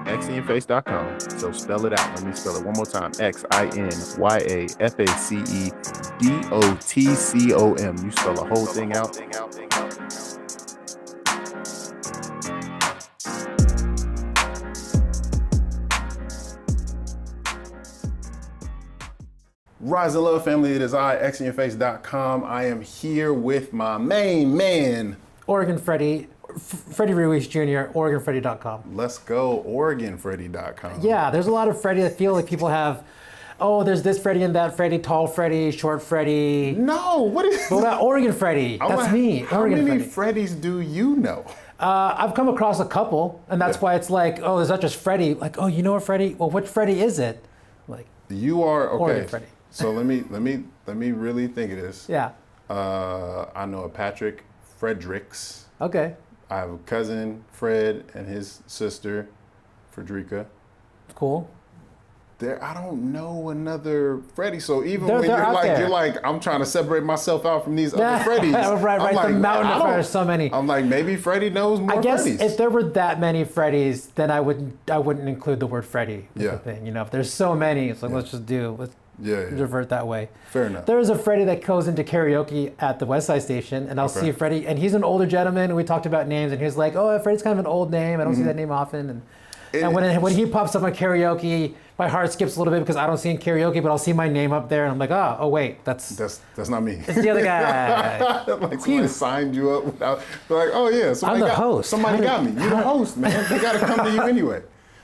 xInYaFace.com. So spell it out. Let me spell it one more time. xInYaFaceDotCom. You spell the whole thing out. Rise and love, family. It is I, xInYaFace.com. I am here with my main man, Oregon Freddy, Freddy Ruiz Jr., OregonFreddy.com. Let's go, OregonFreddy.com. Yeah, there's a lot of Freddy. I feel like people have, there's this Freddy and that Freddy, tall Freddy, short Freddy. No, what is What about Oregon Freddy? That's me, How Oregon many Freddy. Freddys do you know? I've come across a couple, and that's Yeah. why it's like, there's not just Freddy. Like, you know a Freddy? Well, what Freddy is it? Like, You are okay. Oregon Freddy. So let me really think of this. Yeah. I know a Patrick Fredericks. Okay. I have a cousin, Fred, and his sister, Frederica. Cool. I don't know another Freddy. So even They're when out there. you're like, I'm trying to separate myself out from these other Freddys. right. I'm like, the mountain of man, there's so many. I'm like, maybe Freddy knows more I guess Freddys. if there were that many Freddys, then I wouldn't include the word Freddy. Yeah. The thing. If there's so many, it's like let's divert that way. Fair enough. There is a Freddy that goes into karaoke at the West Side Station, and I'll see a Freddy, and he's an older gentleman, and we talked about names, and he was like, Freddy's kind of an old name. I don't see that name often. And when he pops up on karaoke, my heart skips a little bit because I don't see in karaoke, but I'll see my name up there, and I'm like, wait, that's not me. It's the other guy. Like somebody signed you up without, they're like, I'm the host. Somebody got me. You're the host, man. They got to come to you anyway.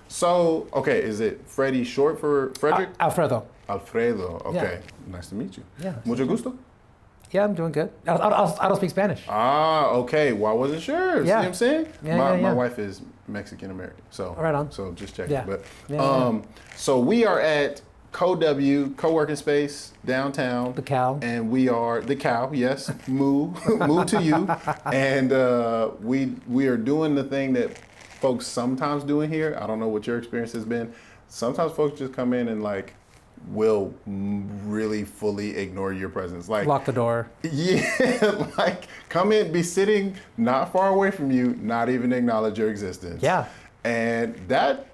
So, okay, is it Freddy short for Frederick? Alfredo. Alfredo. Okay, Yeah. Nice to meet you. Yeah. Mucho gusto. Yeah, I'm doing good. I don't speak Spanish. Okay. Well, I wasn't sure. See Yeah. what I'm saying? Yeah, My wife is Mexican American, so right on. So just checking. Yeah. But Yeah. so we are at co-working space downtown. The cow. And we are the cow. Yes, moo to you. And we are doing the thing that folks sometimes do in here. I don't know what your experience has been. Sometimes folks just come in and will really fully ignore your presence. Like Lock the door. Yeah, come in, be sitting not far away from you, not even acknowledge your existence. Yeah. And that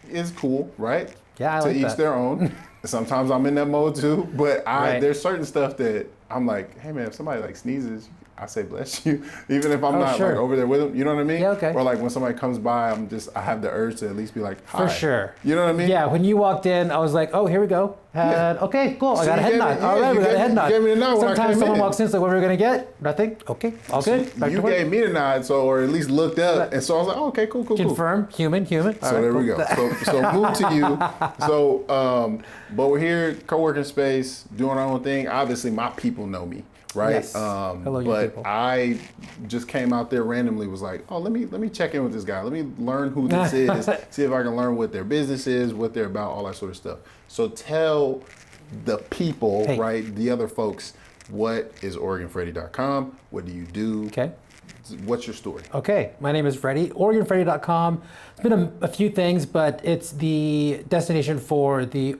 is cool, right? Yeah, I to like each that. their own. Sometimes I'm in that mode too, but Right. there's certain stuff that I'm like, hey man, if somebody sneezes, I say bless you, even if I'm not sure. over there with them. You know what I mean? Yeah, okay. Or when somebody comes by, I have the urge to at least be like, hi. For sure. You know what I mean? Yeah, when you walked in, I was like, here we go. Okay, cool. I got a head nod. All right, we got a head nod. You gave me the nod when I Sometimes came someone in. walks in, it's like, what are we going to get? Nothing? Okay, all good. Back You to work. gave me the nod, or at least looked up, and so I was like, okay, cool. Confirm, human. So All right, there we cool. go. So move to you. So, but we're here, co-working space, doing our own thing. Obviously, my people know me, right? Yes. Hello, you but people. I just came out there randomly. Was like, let me check in with this guy. Let me learn who this is. See if I can learn what their business is, what they're about, all that sort of stuff. So tell the people, right, the other folks, what is OregonFreddy.com? What do you do? Okay. What's your story? Okay, my name is Freddy, OregonFreddy.com. It's been a few things, but it's the destination for the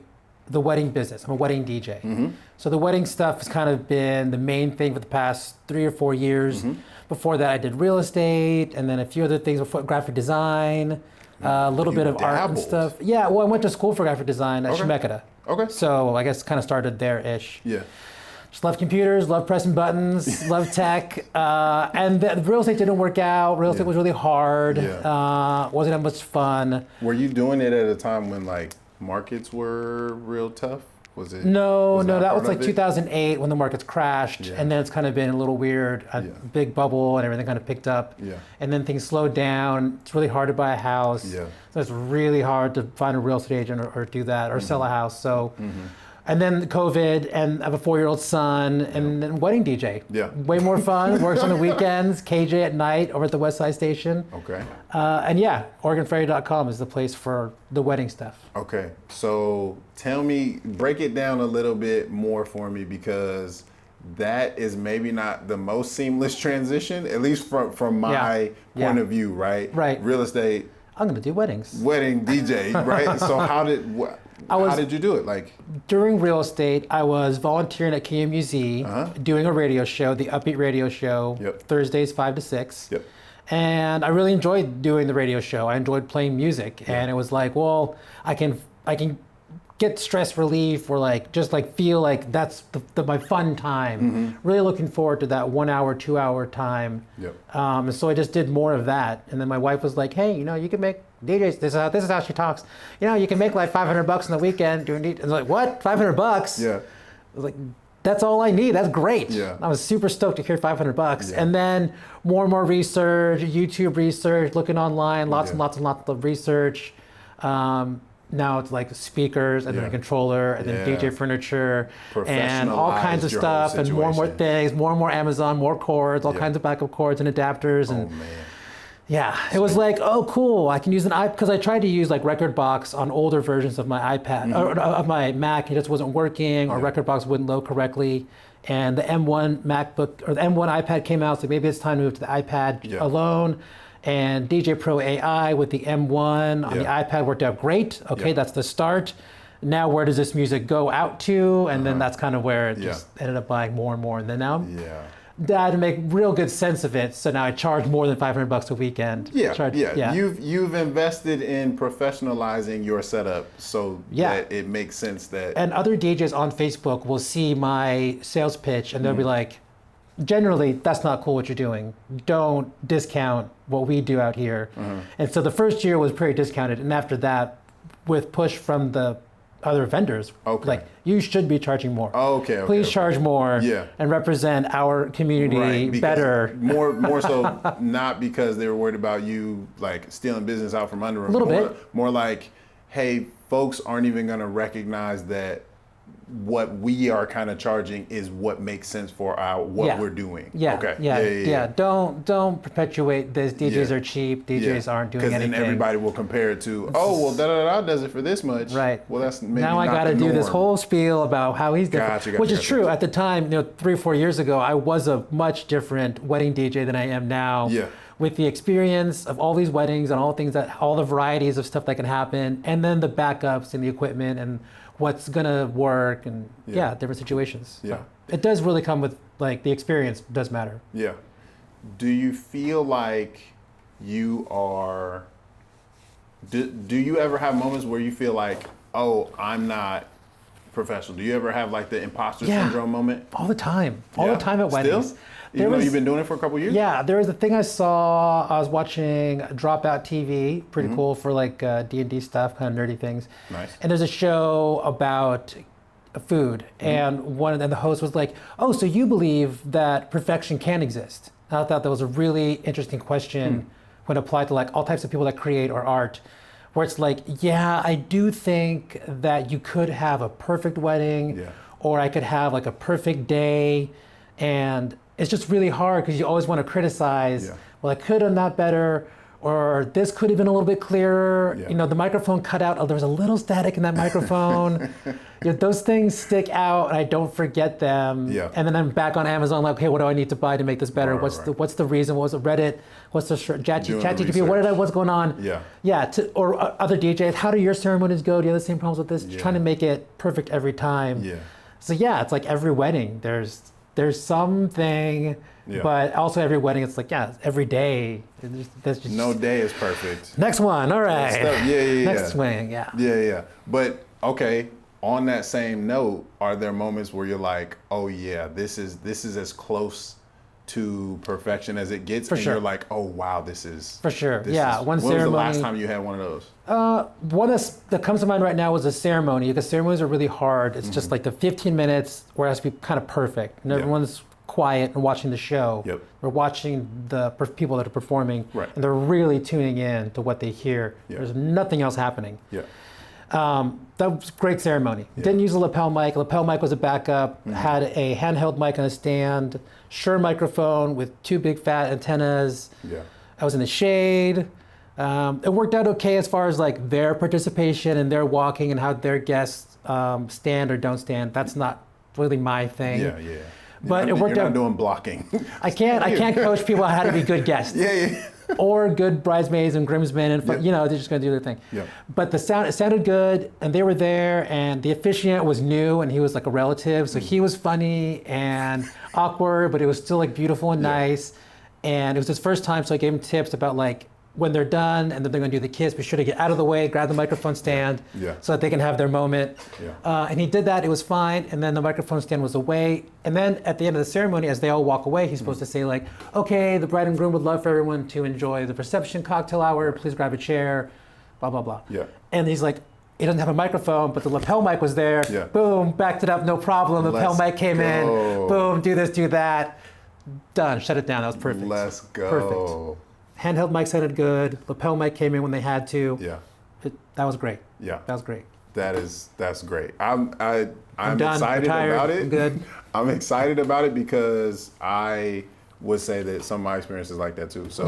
wedding business. I'm a wedding DJ. Mm-hmm. So the wedding stuff has kind of been the main thing for the past 3 or 4 years. Mm-hmm. Before that, I did real estate and then a few other things before graphic design, a little bit of art and stuff. Yeah, well, I went to school for graphic design at Shemeketa. Okay. So I guess kind of started there-ish. Yeah. Just love computers, love pressing buttons, love tech. And the real estate didn't work out. Real estate was really hard. Yeah. Wasn't that much fun. Were you doing it at a time when markets were real tough? Was it? No, that part was of it? 2008 when the markets crashed, Yeah. and then it's kind of been a little weird. A big bubble and everything kind of picked up. Yeah. And then things slowed down. It's really hard to buy a house. Yeah. So it's really hard to find a real estate agent or do that or sell a house. So. And then COVID, and I have a 4-year-old son, and then wedding DJ. Yeah. Way more fun. Works on the weekends. KJ at night over at the West Side Station. Okay. And yeah, OregonFreddy.com is the place for the wedding stuff. Okay. So break it down a little bit more for me, because that is maybe not the most seamless transition, at least from my point of view, right? Right. Real estate. I'm going to do weddings. Wedding DJ, right? So how did you do it? During real estate, I was volunteering at KMUZ, doing a radio show, the Upbeat radio show, Yep. Thursdays 5 to 6. Yep. And I really enjoyed doing the radio show. I enjoyed playing music, and it was like, well, I can get stress relief, or like just like feel like that's my fun time. Really looking forward to that 1 hour, 2 hour time. And so I just did more of that. And then my wife was like, hey, you can make DJs. This is how she talks. You can make like $500 on the weekend doing DJs. I was like, what? $500? Yeah. I was like, that's all I need. That's great. Yeah. I was super stoked to hear $500. And then more and more research, YouTube research, looking online, lots and lots of research. Now it's like speakers and then a controller and then DJ furniture and all kinds of stuff and more and more things, more and more Amazon, more cords, all kinds of backup cords and adapters. And it was like, oh, cool. I can use an iPad, because I tried to use like Rekordbox on older versions of my iPad or of my Mac. It just wasn't working, or Rekordbox wouldn't load correctly. And the M1 MacBook or the M1 iPad came out, so maybe it's time to move to the iPad alone. And DJ Pro AI with the M1 on the iPad worked out great. Okay, that's the start. Now where does this music go out to? And then that's kind of where it just ended up buying more and more. And then now I had to make real good sense of it. So now I charge more than $500 a weekend. You've invested in professionalizing your setup so that it makes sense that. And other DJs on Facebook will see my sales pitch and they'll be like, generally, that's not cool what you're doing. Don't discount what we do out here. And so the first year was pretty discounted. And after that, with push from the other vendors, like, you should be charging more. Please charge more and represent our community better. More so not because they were worried about you like stealing business out from under them. A little bit. More like, hey, folks aren't even going to recognize that what we are kind of charging is what makes sense for what we're doing. Don't perpetuate this. DJs are cheap. DJs aren't doing anything. Because then everybody will compare it to, oh, well, da-da-da does it for this much. Right. Well, that's maybe now I got to do this whole spiel about how he's different, which is true. At the time, 3 or 4 years ago, I was a much different wedding DJ than I am now. With the experience of all these weddings and all the varieties of stuff that can happen, and then the backups and the equipment and what's gonna work and different situations. So it does really come with like the experience does matter. Do you feel like you are? Do you ever have moments where you feel like, oh, I'm not professional? Do you ever have like the imposter syndrome moment? All the time. All the time at weddings. Still? Even though you've been doing it for a couple of years? Yeah, there was a thing I saw. I was watching Dropout TV, pretty cool for like D&D stuff, kind of nerdy things. Nice. And there's a show about food, and the host was like, "Oh, so you believe that perfection can exist?" And I thought that was a really interesting question when applied to like all types of people that create or art, where it's like, yeah, I do think that you could have a perfect wedding, or I could have like a perfect day, and it's just really hard because you always want to criticize. Well, I could have done better, or this could have been a little bit clearer. The microphone cut out. Oh, there was a little static in that microphone. Those things stick out, and I don't forget them. And then I'm back on Amazon, like, okay, what do I need to buy to make this better? What's the reason? What was it? Reddit? What's the ChatGPT? What's going on? Or other DJs. How do your ceremonies go? Do you have the same problems with this? Trying to make it perfect every time. So it's like every wedding. There's something, but also every wedding, it's like, every day. There's just no day is perfect. Next one, all right. Next swing, But, okay, on that same note, are there moments where you're like, oh yeah, this is as close to perfection as it gets, and you're like, oh wow, this is... For sure, when was the last time you had one of those? One that comes to mind right now was a ceremony, because ceremonies are really hard. It's just like the 15 minutes where it has to be kind of perfect, and everyone's quiet and watching the show. We're watching the people that are performing, and they're really tuning in to what they hear. There's nothing else happening. That was a great ceremony. Didn't use a lapel mic. Lapel mic was a backup. Had a handheld mic on a stand. Shure microphone with 2 big fat antennas. I was in the shade. It worked out okay as far as like their participation and their walking and how their guests stand or don't stand. That's not really my thing. But it worked out. You're not doing blocking. I can't coach people on how to be good guests. Or good bridesmaids and groomsmen, and they're just going to do their thing. But it sounded good, and they were there, and the officiant was new, and he was like a relative, so he was funny and awkward, but it was still like beautiful and nice. And it was his first time, so I gave him tips about like when they're done and then they're going to do the kiss, be sure to get out of the way, grab the microphone stand, so that they can have their moment. And he did that. It was fine. And then the microphone stand was away. And then at the end of the ceremony, as they all walk away, he's supposed to say like, okay, the bride and groom would love for everyone to enjoy the reception cocktail hour. Please grab a chair, blah, blah, blah. And he's like, he doesn't have a microphone, but the lapel mic was there. Boom, backed it up, no problem. The lapel mic came in. Boom, do this, do that. Done, shut it down. That was perfect. Let's go. Perfect. Handheld mic sounded good. Lapel mic came in when they had to. That was great. That was great. That's great. I'm done, excited retired, about it. I'm good. I'm excited about it because I would say that some of my experiences like that too. So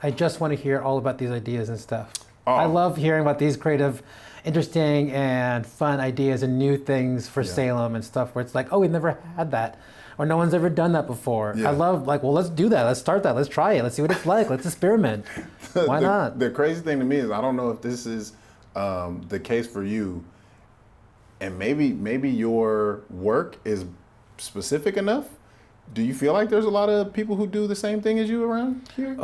I just want to hear all about these ideas and stuff. I love hearing about these creative, interesting and fun ideas and new things for Salem and stuff where it's like, oh, we've never had that. Or no one's ever done that before. I love like, well, let's do that. Let's start that. Let's try it. Let's see what it's like. Let's experiment. Why not? The crazy thing to me is I don't know if this is the case for you, and maybe your work is specific enough. Do you feel like there's a lot of people who do the same thing as you around here?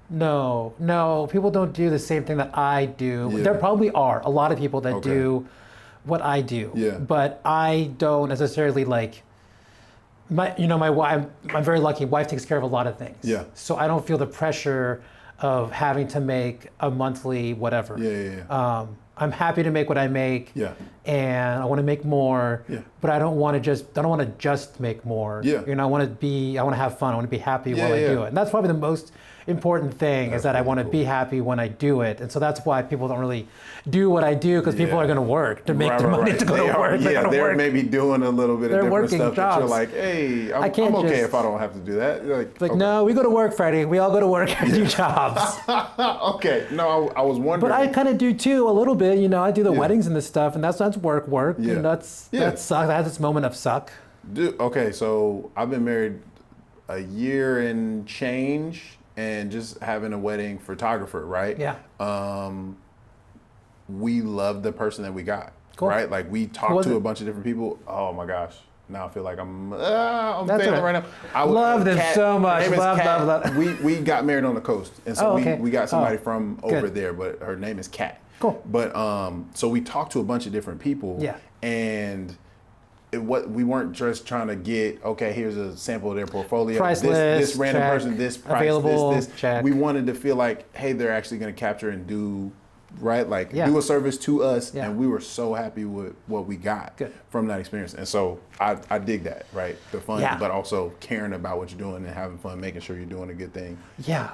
No. People don't do the same thing that I do. There probably are a lot of people that do what I do, but I don't necessarily like. My wife. I'm very lucky. Wife takes care of a lot of things. So I don't feel the pressure of having to make a monthly whatever. I'm happy to make what I make. And I want to make more. But I don't want to just make more. I want to have fun. I want to be happy while I do it. And that's probably the most important thing is that I want to be happy when I do it. And so that's why people don't really do what I do because people are going to work to make the money to go to work. They're maybe doing a little bit of different stuff that you're like, hey, I'm okay if I don't have to do that. No, we go to work, Freddie. We all go to work and do jobs. No, I was wondering. But I kind of do too a little bit. I do the weddings and this stuff, and that's work. And that sucks. That has its moment of suck. Okay, so I've been married a year and change. And just having a wedding photographer, right? We love the person that we got, right? Like we talked to a bunch of different people. Oh my gosh, now I feel like I'm failing right now. I love them so much. Love. We got married on the coast, and so we got somebody from over there, but her name is Kat. But so we talked to a bunch of different people, and. We weren't just trying to get, okay, here's a sample of their portfolio. Price this list, random check, person, this price, available, this. Check. We wanted to feel like, hey, they're actually going to capture and do, right? Like do a service to us. And we were so happy with what we got from that experience. And so I dig that, right? The fun, but also caring about what you're doing and having fun, making sure you're doing a good thing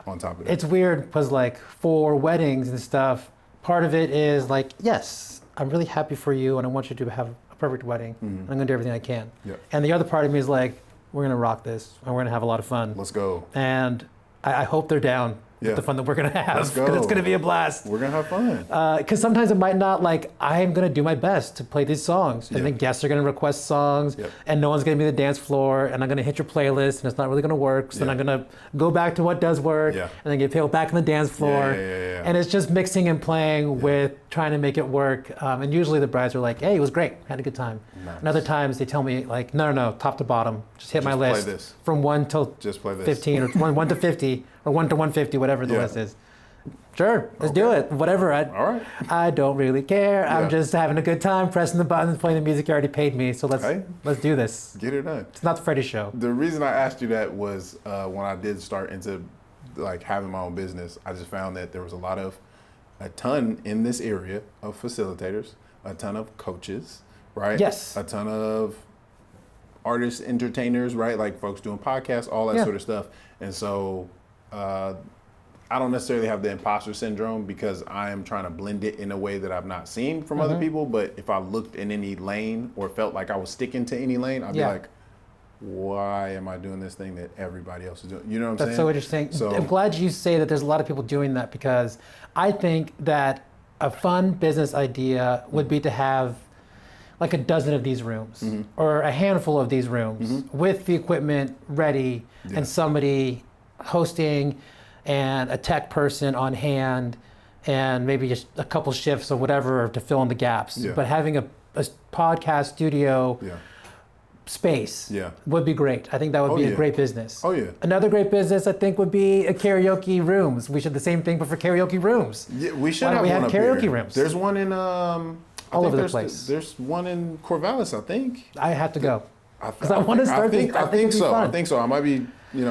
on top of that. It's weird because like for weddings and stuff, part of it is like, yes, I'm really happy for you and I want you to have perfect wedding. And I'm gonna do everything I can. And the other part of me is like, we're gonna rock this and we're gonna have a lot of fun. Let's go. And I hope they're down with the fun that we're gonna have. Because it's gonna be a blast. We're gonna have fun. Because sometimes it might not like, I'm gonna do my best to play these songs. And then guests are gonna request songs and no one's gonna be in the dance floor and I'm gonna hit your playlist and it's not really gonna work. So then I'm gonna go back to what does work and then get people back on the dance floor. And it's just mixing and playing with trying to make it work. And usually the brides are like, hey, it was great, had a good time. And other times they tell me like, no, top to bottom, just hit my list. Play this. From 1 till just play this. 15 or 1 to 50 or 1 to 150, whatever the list is. Sure, let's do it. Whatever. All right. I don't really care. I'm just having a good time, pressing the buttons, playing the music. You already paid me, so let's do this. Get it done. It's not the Freddy show. The reason I asked you that was when I did start into like having my own business, I just found that there was a ton in this area of facilitators, a ton of coaches, right? Yes. A ton of artists, entertainers, right? Like folks doing podcasts, all that sort of stuff. And so I don't necessarily have the imposter syndrome because I am trying to blend it in a way that I've not seen from other people. But if I looked in any lane or felt like I was sticking to any lane, I'd be like, why am I doing this thing that everybody else is doing? You know what I'm saying? That's so interesting. So, I'm glad you say that there's a lot of people doing that because I think that a fun business idea would be to have like a dozen of these rooms or a handful of these rooms with the equipment ready and somebody hosting and a tech person on hand and maybe just a couple shifts or whatever to fill in the gaps. But having a podcast studio space Yeah. would be great. I think that would be a yeah. great business. Oh, yeah. Another great business I think would be a karaoke rooms. We should the same thing, but for karaoke rooms. Yeah, we should Why don't have we one have up karaoke here. rooms? There's one in All over the place. There's one in Corvallis, I think. I have to go. Because I wanna start this. I think it'd be so. fun. I think so. I might be,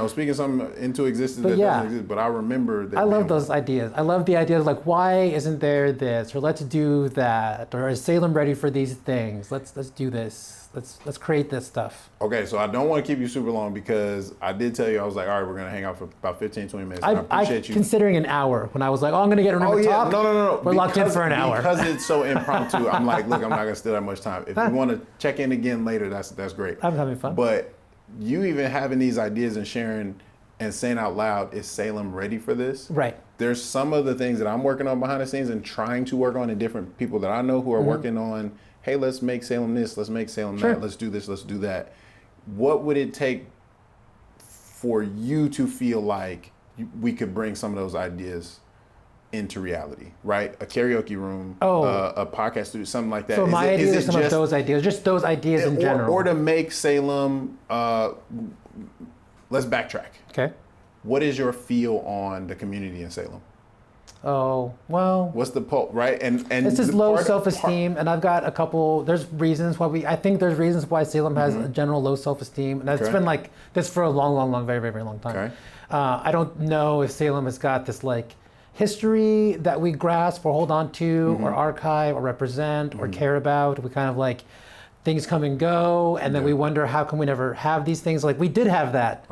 speaking something into existence But that yeah. doesn't exist. But I remember that. I love those ideas. I love the idea of like, why isn't there this, or let's do that, or is Salem ready for these things? Let's do this. Let's create this stuff. Okay, so I don't want to keep you super long because I did tell you I was like, all right, we're gonna hang out for about 15, 20 minutes. And I appreciate you considering an hour when I was like, oh, I'm gonna get a room to talk. No. We're locked in for an hour. Because it's so impromptu. I'm like, look, I'm not gonna steal that much time. If you want to check in again later, that's great. I'm having fun. But you even having these ideas and sharing and saying out loud, is Salem ready for this? Right. There's some of the things that I'm working on behind the scenes and trying to work on, and different people that I know who are working on, hey, let's make Salem this, let's make Salem that, let's do this, let's do that. What would it take for you to feel like we could bring some of those ideas into reality, right? A karaoke room, a podcast studio, something like that. So my ideas are some of those ideas, just those ideas in general. Or to make Salem, let's backtrack. Okay. What is your feel on the community in Salem? Oh, well. What's the pulse, right? And it's just low self-esteem, and I've got a couple. There's reasons why I think there's reasons why Salem has a general low self-esteem, and it's been like this for a long, very, very long time. Okay. I don't know if Salem has got this like history that we grasp or hold on to, or archive, or represent, or care about. We kind of like things come and go, and then we wonder how come we never have these things. Like we did have that.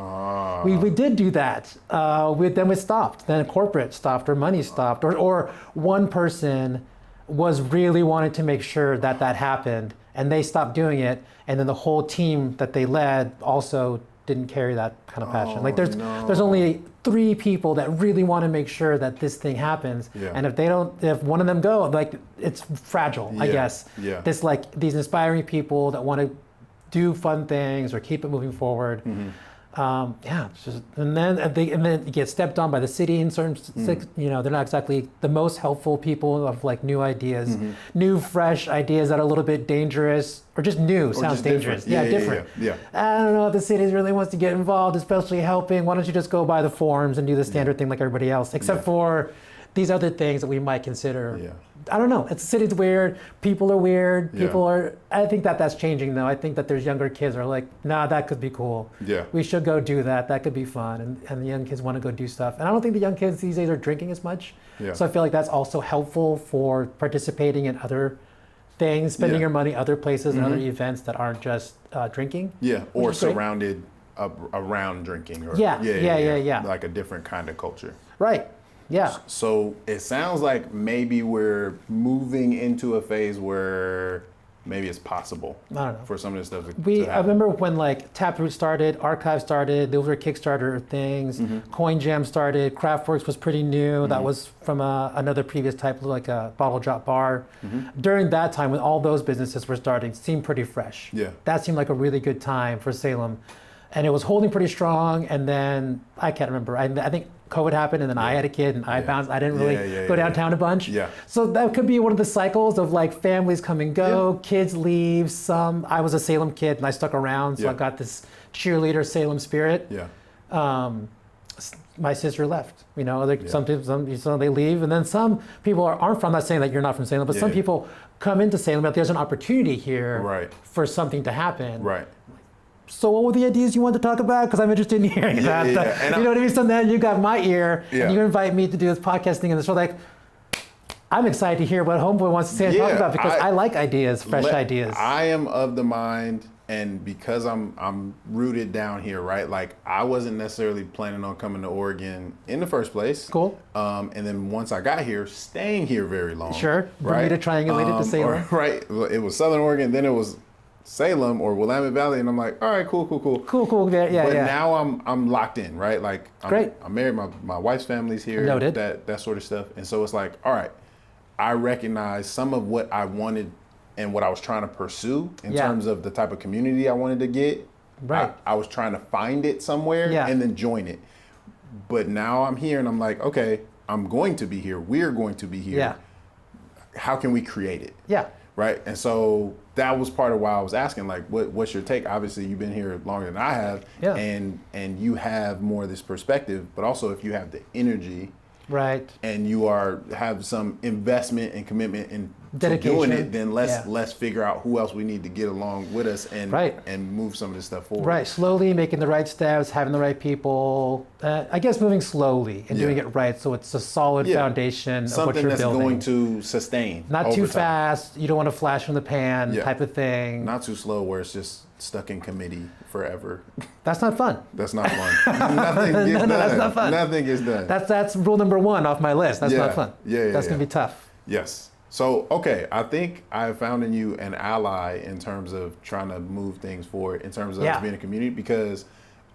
We did do that. Then we stopped. Then corporate stopped, or money stopped, or one person was really wanting to make sure that happened, and they stopped doing it, and then the whole team that they led also didn't carry that kind of passion. Like there's only 3 people that really want to make sure that this thing happens, and if one of them go, like it's fragile, I guess. Yeah. This like these inspiring people that want to do fun things or keep it moving forward. It's just, and then it gets stepped on by the city in certain, they're not exactly the most helpful people of like new ideas, new fresh ideas that are a little bit dangerous, or just new, sounds just dangerous. different. Different. Yeah. I don't know if the city really wants to get involved, especially helping. Why don't you just go by the forms and do the standard thing like everybody else, except for these other things that we might consider. Yeah. I don't know. The city's weird. People are weird. I think that's changing though. I think that there's younger kids who are like, nah, that could be cool. Yeah. We should go do that. That could be fun. And the young kids want to go do stuff. And I don't think the young kids these days are drinking as much. Yeah. So I feel like that's also helpful for participating in other things, spending your money other places and other events that aren't just drinking. Yeah. Or surrounded around drinking. Or, Yeah. Like a different kind of culture. Right. Yeah. So it sounds like maybe we're moving into a phase where maybe it's possible I don't know. for some of this stuff to happen. I remember when like Taproot started, Archive started, those were Kickstarter things, Coin Jam started, Craftworks was pretty new. That was from another previous type, like a bottle drop bar. During that time when all those businesses were starting, it seemed pretty fresh. Yeah. That seemed like a really good time for Salem. And it was holding pretty strong, and then I can't remember. I think COVID happened, and then I had a kid, and I bounced. I didn't really go downtown a bunch. Yeah. So that could be one of the cycles of like families come and go, kids leave. I was a Salem kid, and I stuck around, so I got this cheerleader Salem spirit. Yeah. My sister left. Some people they leave, and then some people aren't from. I'm not saying that you're not from Salem, but some people come into Salem. But there's an opportunity here for something to happen. Right. So what were the ideas you wanted to talk about? Because I'm interested in hearing that. You know what I mean? So then you got my ear, and you invite me to do this podcast thing, and it's sort of like, I'm excited to hear what Homeboy wants to say and talk about, because I like ideas, fresh ideas. I am of the mind, and because I'm rooted down here, right? Like I wasn't necessarily planning on coming to Oregon in the first place. Cool. And then once I got here, staying here very long. Sure. Right? Bermuda triangulated to Salem. Right. It was Southern Oregon, then it was Salem or Willamette Valley, and I'm like, all right, cool. Cool. Yeah. But now I'm locked in, right? Like Great. I'm married. My wife's family's here. Noted. That sort of stuff. And so it's like, all right, I recognize some of what I wanted and what I was trying to pursue in terms of the type of community I wanted to get. Right. I was trying to find it somewhere and then join it. But now I'm here, and I'm like, okay, I'm going to be here. We're going to be here. Yeah. How can we create it? Yeah. right? And so that was part of why I was asking, like, what's your take? Obviously, you've been here longer than I have, and you have more of this perspective. But also, if you have the energy, right, and you have some investment and commitment in dedication, doing it, then let's figure out who else we need to get along with us and move some of this stuff forward. Right, slowly making the right steps, having the right people. I guess moving slowly and doing it right, so it's a solid foundation of what you're building. Something that's going to sustain. Not too fast. You don't want to flash from the pan type of thing. Not too slow, where it's just stuck in committee forever. That's not fun. That's not fun. Nothing gets done. That's not fun. Nothing gets done. That's rule number 1 off my list. That's not fun. That's gonna be tough. Yes. So, okay, I think I found in you an ally in terms of trying to move things forward, in terms of us being a community, because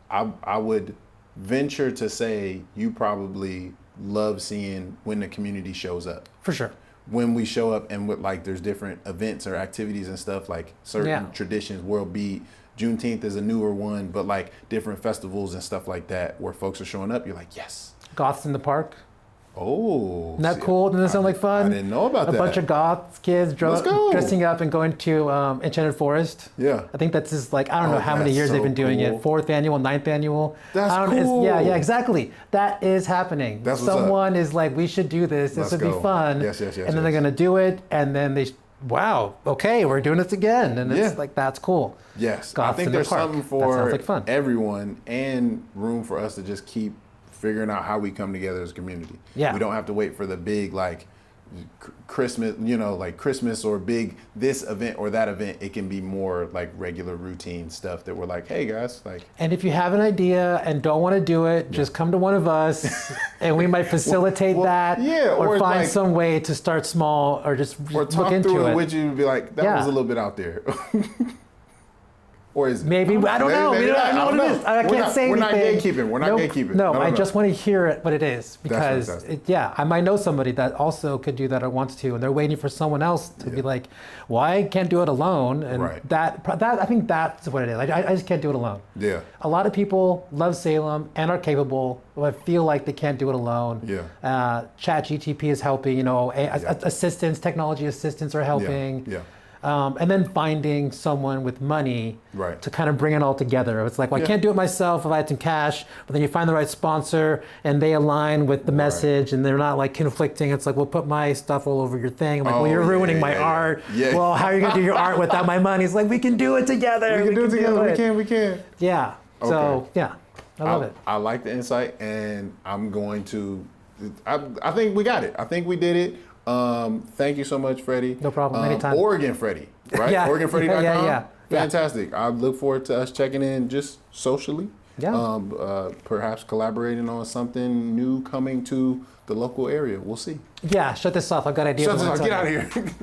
I would venture to say you probably love seeing when the community shows up. For sure. When we show up and with, like, there's different events or activities and stuff, like certain traditions, World Beat, Juneteenth is a newer one, but like different festivals and stuff like that where folks are showing up, you're like, yes. Goths in the park. Oh, isn't that cool? Doesn't that sound like fun? I didn't know about that. A bunch of goth kids dressing up and going to Enchanted Forest. Yeah. I think that's just like, I don't know how many years they've been doing it. 4th annual, 9th annual. That's cool. Yeah, exactly. That is happening. That's what's Someone is like, we should do this. This would be fun. Yes. And then they're going to do it. And then wow, okay, we're doing this again. And it's like, that's cool. Yes. Goths I think in the there's park. something That for sounds like fun. everyone and room for us to just keep figuring out how we come together as a community. Yeah. We don't have to wait for the big, like, Christmas, like Christmas or big this event or that event. It can be more like regular routine stuff that we're like, hey guys, like. And if you have an idea and don't want to do it, just come to one of us and we might facilitate that. Yeah, or find like, some way to start small or just or look talk into through it. it with you and be like, that was a little bit out there. Or is it? Maybe, I don't know. Maybe I don't know what it is. I can't say anything. We're not gatekeeping. We're not gatekeeping. No, I just want to hear what it is, because I might know somebody that also could do that or wants to, and they're waiting for someone else to be like, well, I can't do it alone. And that I think that's what it is. I just can't do it alone. Yeah. A lot of people love Salem and are capable, but feel like they can't do it alone. Yeah. ChatGTP is helping, assistants, technology assistants are helping. Yeah. And then finding someone with money to kind of bring it all together. It's like, well, I can't do it myself if I had some cash, but then you find the right sponsor and they align with the message and they're not like conflicting. It's like, well, put my stuff all over your thing. I'm like, well, you're ruining my art. Yeah. Well, how are you going to do your art without my money? It's like, we can do it together. We can do it together. We can. Yeah. Okay. So, yeah, I love it. I like the insight, and I'm going to, I think we got it. I think we did it. Thank you so much, Freddy. No problem. Anytime. Oregon Freddy, right? Yeah. OregonFreddy.com. Yeah. Fantastic. I look forward to us checking in just socially. Yeah. Perhaps collaborating on something new coming to the local area. We'll see. Yeah. Shut this off. I've got ideas. Shut this off. Get out of here.